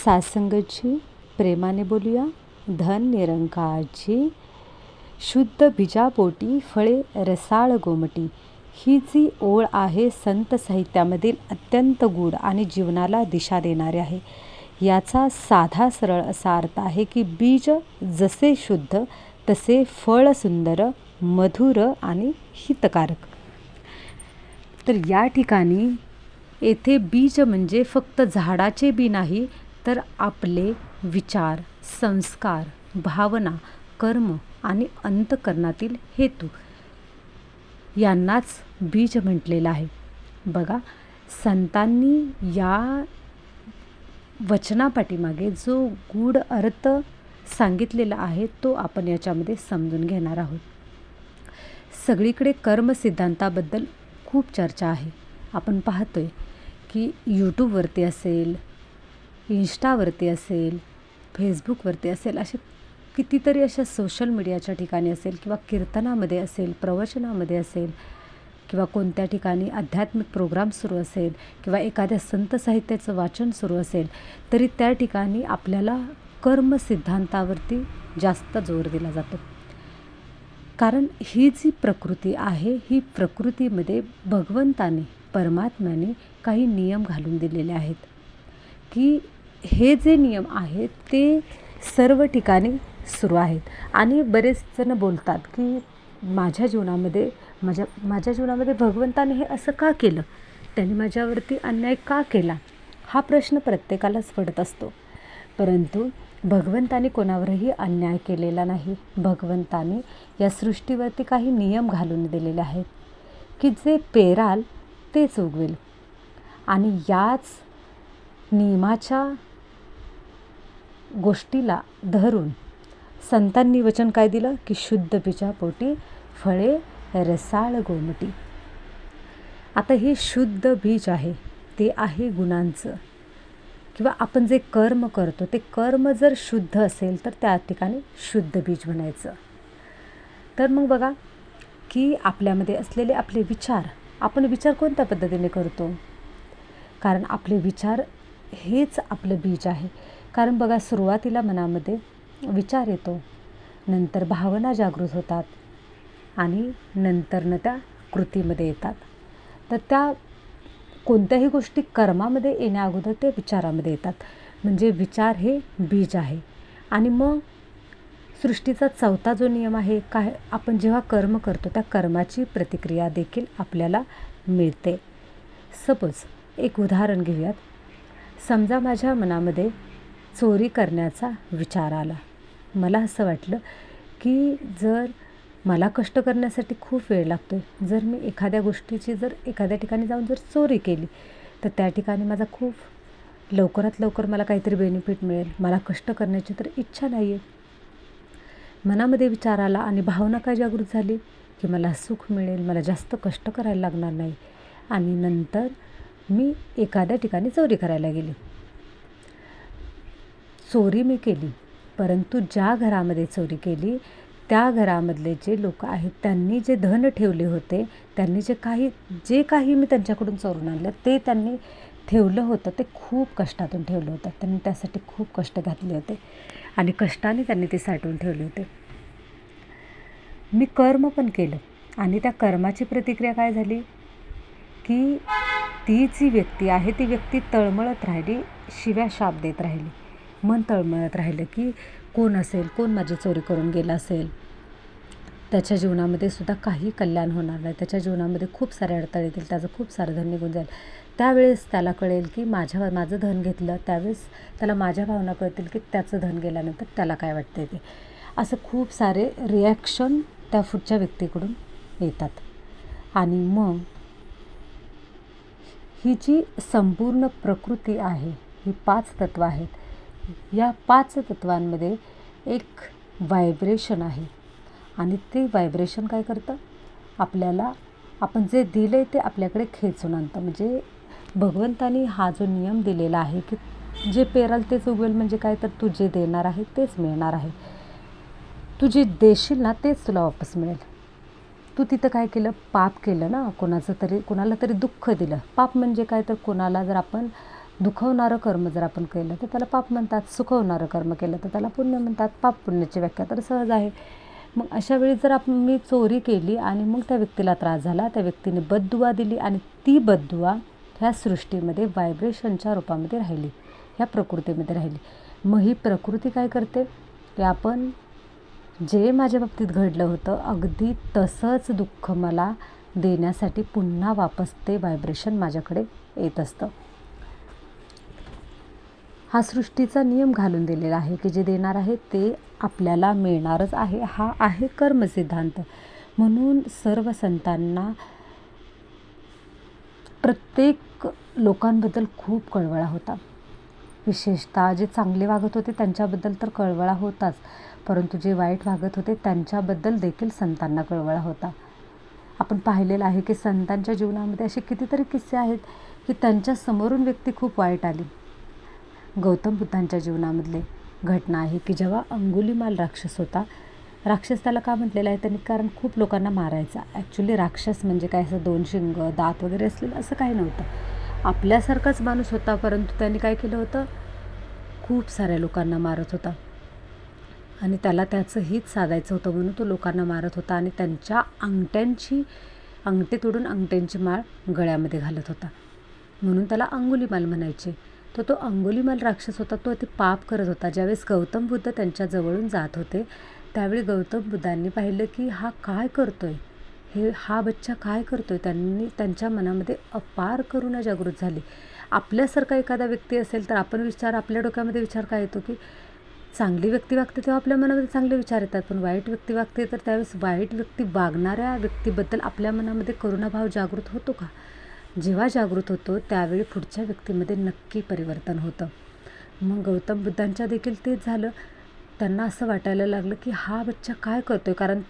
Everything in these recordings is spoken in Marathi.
सासंगची प्रेमाने बोलूया. धन निरंकाळची शुद्ध बीजापोटी फळे रसाळ गोमटी. ही जी ओळ आहे संत साहित्यामधील अत्यंत गूढ आणि जीवनाला दिशा देणारी आहे. याचा साधा सरळ असा अर्थ आहे की बीज जसे शुद्ध तसे फळ सुंदर, मधुर आणि हितकारक. तर या ठिकाणी येथे बीज म्हणजे फक्त झाडाचे बी नाही, तर आपले विचार, संस्कार, भावना, कर्म आणि अंतःकरणातील हेतू यांनाच बीज म्हटलेलं आहे. बघा, संतांनी या वचनापाठीमागे जो गूढ अर्थ सांगितलेला आहे तो आपण याच्यामध्ये समजून घेणार आहोत. सगळीकडे कर्म सिद्धांताबद्दल खूप चर्चा आहे. आपण पाहतोय की यूट्यूबवरती असेल, इंस्टावरती असेल, फेसबुकवरती असेल, असे कितीतरी अशा सोशल मीडियाच्या ठिकाणी असेल किंवा कीर्तनामध्ये असेल, प्रवचनामध्ये असेल किंवा कोणत्या ठिकाणी आध्यात्मिक प्रोग्राम सुरू असेल किंवा एखाद्या संत साहित्याचं वाचन सुरू असेल, तरी त्या ठिकाणी आपल्याला कर्म सिद्धांतावरती जास्त जोर दिला जातो. कारण ही जी प्रकृती आहे, ही प्रकृतीमध्ये भगवंताने, परमात्म्याने काही नियम घालून दिलेले आहेत की हे जे नियम आहेत ते सर्व ठिकाणी सुरू आहेत. आणि बरेच जण बोलतात की माझ्या जीवनामध्ये भगवंताने हे असं का केलं, त्याने माझ्यावरती अन्याय का केला, हा प्रश्न प्रत्येकालाच पडत असतो. परंतु भगवंताने कोणावरही अन्याय केलेला नाही. भगवंताने या सृष्टीवरती काही नियम घालून दिलेले आहेत की जे पेराल तेच उगवेल. आणि याच नियमाच्या गोष्टीला धरून संतांनी वचन काय दिलं की शुद्ध बीजापोटी फळे रसाळ गोमटी. आता हे शुद्ध बीज आहे ते आहे गुणांचं, किंवा आपण जे कर्म करतो ते कर्म जर शुद्ध असेल तर त्या ठिकाणी शुद्ध बीज म्हणायचं. तर मग बघा की आपल्यामध्ये असलेले आपले विचार, आपण विचार कोणत्या पद्धतीने करतो, कारण आपले विचार हेच आपलं बीज आहे. कारण बघा, सुरुवातीला मनामध्ये विचार येतो, नंतर भावना जागृत होतात आणि नंतरनं त्या कृतीमध्ये येतात. तर त्या कोणत्याही गोष्टी कर्मामध्ये येण्या अगोदर ते विचारामध्ये येतात. म्हणजे विचार हे बीज आहे. आणि मग सृष्टीचा चौथा जो नियम आहे, काय, आपण जेव्हा कर्म करतो त्या कर्माची प्रतिक्रिया देखील आपल्याला मिळते. सपोज एक उदाहरण घेऊयात. समजा माझ्या मनामध्ये चोरी करण्याचा विचार आला. मला असं वाटलं की जर मला कष्ट करण्यासाठी खूप वेळ लागतो, जर मी एखाद्या गोष्टीची एखाद्या ठिकाणी जाऊन जर चोरी केली तर त्या ठिकाणी माझा खूप लवकरात लवकर मला काहीतरी बेनिफिट मिळेल. मला कष्ट करण्याची तर इच्छा नाही आहे. मनामध्ये विचार आला आणि भावना काय जागृत झाली की मला सुख मिळेल, मला जास्त कष्ट करायला लागणार नाही. आणि नंतर मी एखाद्या ठिकाणी चोरी करायला गेली. चोरी मी केली, परंतु ज्या घरामध्ये चोरी केली त्या घरामधले जे लोक आहेत त्यांनी जे धन ठेवले होते, त्यांनी जे काही मी त्यांच्याकडून चोरून आणलं ते त्यांनी ठेवलं होतं ते खूप कष्टातून ठेवलं होतं. त्यांनी त्यासाठी खूप कष्ट घातले होते आणि कष्टाने त्यांनी ते साठवून ठेवले होते. मी कर्म पण केलं आणि त्या कर्माची प्रतिक्रिया काय झाली की ती जी व्यक्ती आहे ती व्यक्ती तळमळत राहिली, शिव्या शाप देत राहिली, मन तळमळत राहिलं की कोण असेल, कोण माझी चोरी करून गेला असेल. त्याच्या जीवनामध्ये सुद्धा काही कल्याण होणार नाही, त्याच्या जीवनामध्ये खूप सारे अडथळे येतील, त्याचं खूप सारं धन निघून जाईल. त्यावेळेस त्याला कळेल की माझं धन घेतलं, त्यावेळेस त्याला माझ्या भावना कळतील की त्याचं धन गेल्यानंतर त्याला काय वाटतं ते. असं खूप सारे रिॲक्शन त्या पुढच्या व्यक्तीकडून येतात. आणि मग ही जी संपूर्ण प्रकृती आहे, ही 5 तत्त्व आहेत. या 5 तत्वांमध्ये एक व्हायब्रेशन आहे आणि ते व्हायब्रेशन काय करतं, आपल्याला आपण जे दिलं आहे ते आपल्याकडे खेचून आणतं. म्हणजे भगवंतानी हा जो नियम दिलेला आहे की जे पेराल तेच उगवेल. म्हणजे काय, तर तू जे देणार आहे तेच मिळणार आहे. तू जे देशील ना तेच तुला वापस मिळेल. तू तिथं काय केलं, पाप केलं ना, कोणाला तरी दुःख दिलं. पाप म्हणजे काय, तर कोणाला जर आपण दुखवणारं कर्म जर आपण केलं तर त्याला पाप म्हणतात, सुखवणारं कर्म केलं तर त्याला पुण्य म्हणतात. पाप पुण्याची व्याख्या तर सहज आहे. मग अशा वेळी जर मी चोरी केली आणि मग त्या व्यक्तीला त्रास झाला, त्या व्यक्तीने बददुआ दिली आणि ती बददुआ ह्या सृष्टीमध्ये व्हायब्रेशनच्या रूपामध्ये राहिली, ह्या प्रकृतीमध्ये राहिली. मग ही प्रकृती काय करते की आपण जे माझ्या बाबतीत घडलं होतं अगदी तसंच दुःख मला देण्यासाठी पुन्हा वापस ते व्हायब्रेशन माझ्याकडे येत असतं. हा सृष्टीचा नियम घालून दिलेला आहे की जे देणार आहे ते आपल्याला मिळणारच आहे. हा आहे कर्मसिद्धांत. म्हणून सर्व संतांना प्रत्येक लोकांबद्दल खूप कळवळा होता. विशेषतः जे चांगले वागत होते त्यांच्याबद्दल तर कळवळा होताच, परंतु जे वाईट वागत होते त्यांच्याबद्दल देखील संतांना कळवळा होता. आपण पाहिलेलं आहे की संतांच्या जीवनामध्ये असे कितीतरी किस्से आहेत की त्यांच्या समोरून व्यक्ती खूप वाईट आली. गौतम बुद्धांच्या जीवनामधले घटना आहे की जेव्हा अंगुलीमाल राक्षस होता, राक्षस त्याला का म्हटलेलं आहे त्यांनी, कारण खूप लोकांना मारायचा. ॲक्च्युली राक्षस म्हणजे काय असं 2 शिंग दात वगैरे असलेलं असं काही नव्हतं. आपल्यासारखाच माणूस होता, परंतु त्यांनी काय केलं होतं, खूप साऱ्या लोकांना मारत होता आणि त्याला त्याचं हित साधायचं होतं म्हणून तो लोकांना मारत होता आणि त्यांच्या अंगठे तोडून अंगठ्यांची माळ गळ्यामध्ये घालत होता. म्हणून त्याला अंगुलीमाल म्हणायचे. तो अंगुलीमाल राक्षस होता, तो ते पाप करत होता. ज्यावेळेस गौतम बुद्ध त्यांच्या जवळून जात होते त्यावेळी गौतम बुद्धांनी पाहिलं की हा काय करतोय, हा बच्चा काय करतोय. त्यांच्या मनामध्ये अपार करुणा जागृत झाली. आपल्यासारखा एखादा व्यक्ती असेल तर आपल्या डोक्यामध्ये विचार काय येतो की चांगली व्यक्ती वागते तेव्हा आपल्या मनामध्ये चांगले विचार येतात, पण वाईट व्यक्ती वागते तर त्यावेळेस वाईट व्यक्ती वागणाऱ्या व्यक्तीबद्दल आपल्या मनामध्ये करुणाभाव जागृत होतो का? जेव्हा जागृत होतो त्यावेळी पुढच्या व्यक्तीमध्ये नक्की परिवर्तन होतं. मग गौतम बुद्धांच्या देखील तेच झालं. त्यांना असं वाटायला लागलं की हा बच्चा काय करतोय, कारण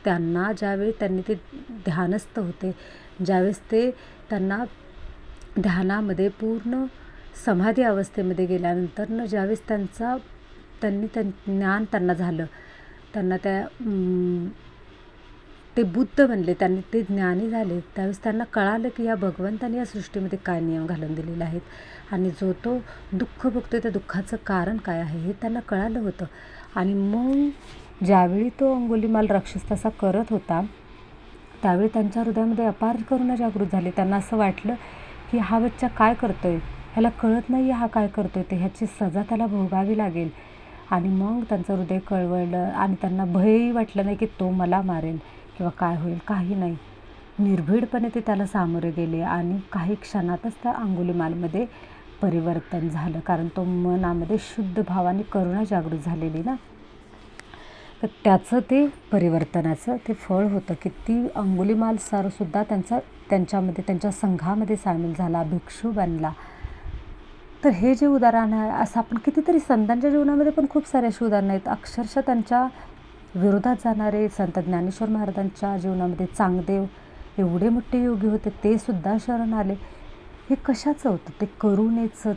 ज्यावेळी त्यांनी ते ध्यानस्थ होते, ज्यावेळेस त्यांना ध्यानामध्ये पूर्ण समाधी अवस्थेमध्ये गेल्यानंतर ज्यावेळेस ज्ञान त्यांना झालं, त्यांना ते बुद्ध बनले, त्यांनी ते ज्ञानी झाले, त्यावेळेस त्यांना कळालं की या भगवंताने या सृष्टीमध्ये काय नियम घालून दिलेले आहेत आणि जो तो दुःख बघतोय त्या दुःखाचं कारण काय आहे हे त्यांना कळालं होतं. आणि मग ज्यावेळी तो अंगुलीमाल राक्षस तसा करत होता त्यावेळी त्यांच्या हृदयामध्ये अपार करुणा जागृत झाली. त्यांना असं वाटलं की हा बच्चा काय करतोय, ह्याला कळत नाही हा काय करतोय ते, ह्याची सजा त्याला भोगावी लागेल. आणि मग त्यांचं हृदय कळवळलं आणि त्यांना भयही वाटलं नाही की तो मला मारेल किंवा काय होईल, काही नाही. निर्भीडपणे ते त्याला सामोरे गेले आणि काही क्षणातच त्या अंगुलीमालमध्ये परिवर्तन झालं, कारण तो मनामध्ये शुद्ध भावाने करुणा जागृत झालेली ना. तर त्याचं ते परिवर्तनाचं ते फळ होतं की ती अंगुलीमाल सुद्धा त्यांच्यामध्ये त्यांच्या संघामध्ये सामील झाला, भिक्षू बनला. तर हे जे उदाहरण आहे असं आपण कितीतरी संतांच्या जीवनामध्ये पण खूप सारे अशी उदाहरणं आहेत. अक्षरशः त्यांच्या विरोधात जाणारे संत ज्ञानेश्वर महाराजांच्या जीवनामध्ये चांगदेव एवढे मोठे योगी होते, ते सुद्धा शरण आले. हे कशाचं होतं, ते करुणेचं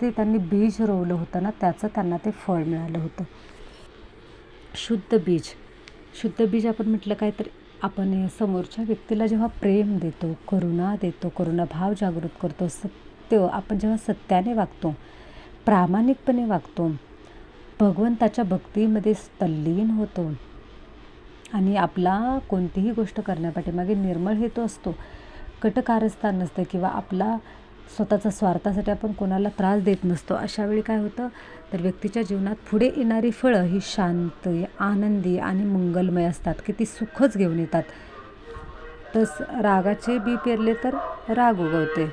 त्यांनी बीज रोवलं होतं ना, त्याचं त्यांना ते फळ मिळालं होतं. शुद्ध बीज आपण म्हटलं काय तर आपण समोरच्या व्यक्तीला जेव्हा प्रेम देतो, करुणा देतो, करुणाभाव जागृत करतो, आपण जेव्हा सत्याने वागतो, प्रामाणिकपणे वागतो, भगवंताच्या भक्तीमध्ये तल्लीन होतो आणि आपला कोणतीही गोष्ट करण्यापाठीमागे निर्मळ हेतू असतो, कटकारस्थान नसतं किंवा आपला स्वतःचा स्वार्थासाठी आपण कोणाला त्रास देत नसतो. अशा वेळी काय होतं तर व्यक्तीच्या जीवनात पुढे येणारी फळं ही शांत, आनंदी आणि मंगलमय असतात की ती सुखच घेऊन येतात. तर रागाचे बी पेरले तर राग उगवते.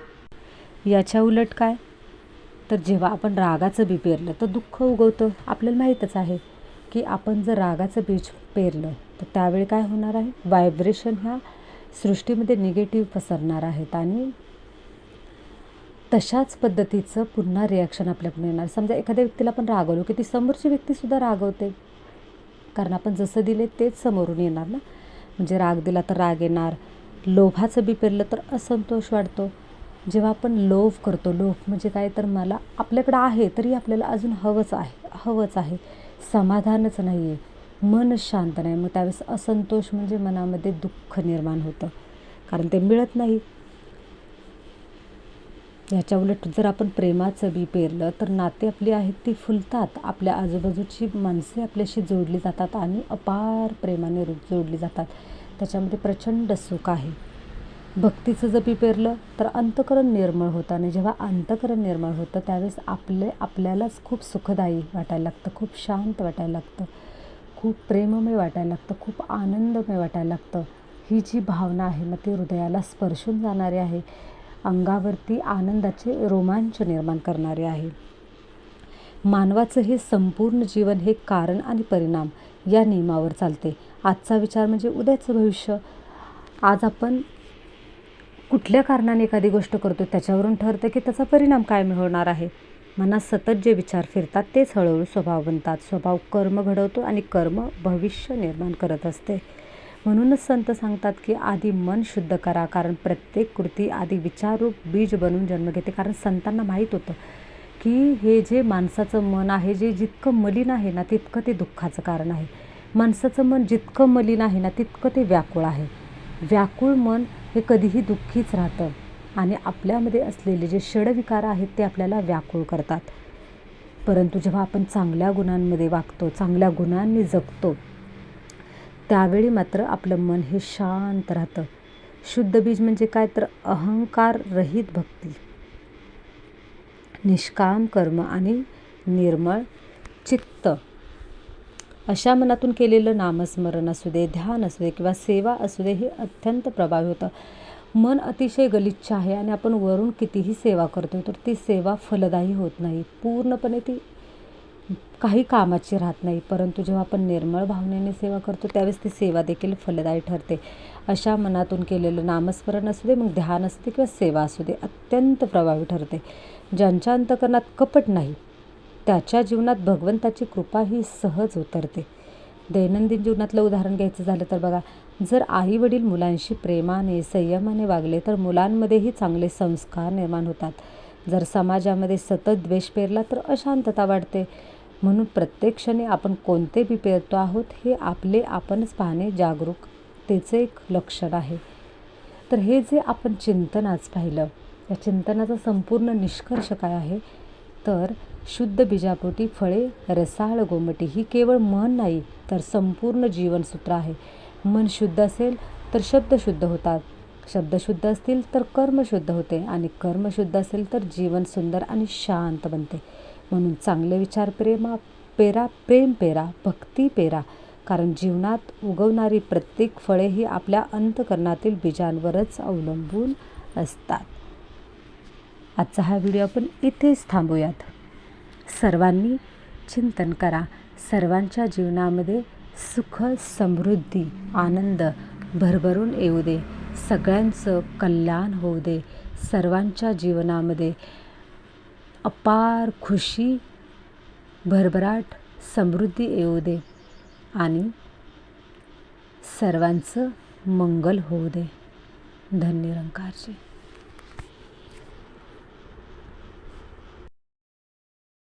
याच्या उलट काय तर जेव्हा आपण रागाचं बी पेरलं तर दुःख उगवतं. आपल्याला माहीतच आहे की आपण जर रागाचं बीज पेरलं तर त्यावेळी काय होणार आहे, व्हायब्रेशन ह्या सृष्टीमध्ये निगेटिव्ह पसरणार आहेत आणि तशाच पद्धतीचं पुन्हा रिॲक्शन आपल्याकडून येणार. समजा एखाद्या व्यक्तीला आपण रागवलो की ती समोरची व्यक्तीसुद्धा रागवते, कारण आपण जसं दिले तेच समोरून येणार ना. म्हणजे राग दिला तर राग येणार, लोभाचं बी पेरलं तर असंतोष वाढतो. जेव्हा आपण लोभ करतो, लोभ म्हणजे काय तर मला आपल्याकडं आहे तरी आपल्याला अजून हवंच आहे, समाधानच नाही आहे, मन शांत नाही. मग त्यावेळेस असंतोष म्हणजे मनामध्ये दुःख निर्माण होतं, कारण ते मिळत नाही. याच्या उलट जर आपण प्रेमाचं बी पेरलं तर नाते आपली आहेत ती फुलतात. आपल्या आजूबाजूची माणसे आपल्याशी जोडली जातात आणि अपार प्रेमाने जोडली जातात. त्याच्यामध्ये प्रचंड सुख आहे. भक्तीचं जर बी पेरलं तर अंतःकरण निर्मळ होतं आणि जेव्हा अंतःकरण निर्मळ होतं त्यावेळेस आपल्यालाच खूप सुखदायी वाटायला लागतं, खूप शांत वाटायला लागतं, खूप प्रेममय वाटायला लागतं, खूप आनंदमय वाटायला लागतं. ही जी भावना आहे ना ती हृदयाला स्पर्शून जाणारी आहे, अंगावरती आनंदाचे रोमांच निर्माण करणारे आहे. मानवाचं हे संपूर्ण जीवन हे कारण आणि परिणाम या नियमावर चालते. आजचा विचार म्हणजे उद्याचं भविष्य. आज आपण कुठल्या कारणाने एखादी गोष्ट करतो त्याच्यावरून ठरतं की त्याचा परिणाम काय होणार आहे. मनात सतत जे विचार फिरतात तेच हळूहळू स्वभाव बनतात. स्वभाव कर्म घडवतो आणि कर्म भविष्य निर्माण करत असते. म्हणूनच संत सांगतात की आधी मन शुद्ध करा, कारण प्रत्येक कृती आधी विचाररूप बीज बनून जन्म घेते. कारण संतांना माहीत होतं की हे जे माणसाचं मन आहे जे जितकं मलिन आहे ना तितकं ते दुःखाचं कारण आहे. माणसाचं मन जितकं मलिन आहे ना तितकं ते व्याकुळ आहे. व्याकुळ मन हे कधीही दुःखीच राहतं आणि आपल्यामध्ये असलेले जे षडविकार आहेत ते आपल्याला व्याकुळ करतात. परंतु जेव्हा आपण चांगल्या गुणांमध्ये वागतो, चांगल्या गुणांनी जगतो, त्यावेळी मात्र आपलं मन हे शांत राहतं. शुद्ध बीज म्हणजे काय तर अहंकार रहित भक्ती, निष्काम कर्म आणि निर्मळ चित्त. अशा मनातून केलेलं नामस्मरण असू दे, ध्यान असू दे किंवा सेवा असू दे हे अत्यंत प्रभावी होतं. मन अतिशय गलिच्छ आहे आणि आपण वरून कितीही सेवा करतो तर ती सेवा फलदायी होत नाही, पूर्णपणे ती काही कामाची राहत नाही. परंतु जेव्हा आपण निर्मळ भावनेने सेवा करतो त्यावेळेस ती सेवा देखील फलदायी ठरते. अशा मनातून केलेलं नामस्मरण असू दे, मग ध्यान असू दे किंवा सेवा असू दे, अत्यंत प्रभावी ठरते. ज्यांच्या अंतःकरणात कपट नाही त्याच्या जीवनात भगवंताची कृपा ही सहज उतरते. दैनंदिन जीवनातलं उदाहरण घ्यायचं झालं तर बघा, जर आई वडील मुलांशी प्रेमाने संयमाने वागले तर मुलांमध्येही चांगले संस्कार निर्माण होतात. जर समाजामध्ये सतत द्वेष पेरला तर अशांतता वाढते. म्हणून प्रत्येक क्षणी आपण कोणते बी पेरतो आहोत हे आपले आपणच पाहणे जागरूकतेचे एक लक्षण आहे. तर हे जे आपण चिंतन आज पाहिलं, या चिंतनाचा संपूर्ण निष्कर्ष काय आहे तर शुद्ध बीजापोटी फळे रसाळ गोमटी ही केवळ म्हण नाही तर संपूर्ण जीवनसूत्र आहे. मन शुद्ध असेल तर शब्द शुद्ध होतात, शब्द शुद्ध असतील तर कर्म शुद्ध होते आणि कर्म शुद्ध असेल तर जीवन सुंदर आणि शांत बनते. म्हणून चांगले विचार प्रेम पेरा, भक्ती पेरा, कारण जीवनात उगवणारी प्रत्येक फळे ही आपल्या अंतःकरणातील बीजांवरच अवलंबून असतात. आजचा हा व्हिडिओ आपण इथेच थांबूयात. सर्वांनी चिंतन करा. सर्वांच्या जीवनामध्ये सुख, समृद्धी, आनंद भरभरून येऊ दे. सगळ्यांचं कल्याण होऊ दे. सर्वांच्या जीवनामध्ये अपार खुशी, भरभराट, समृद्धी येऊ दे आणि सर्वांचं मंगल होऊ दे. धन्य निरंकारजी.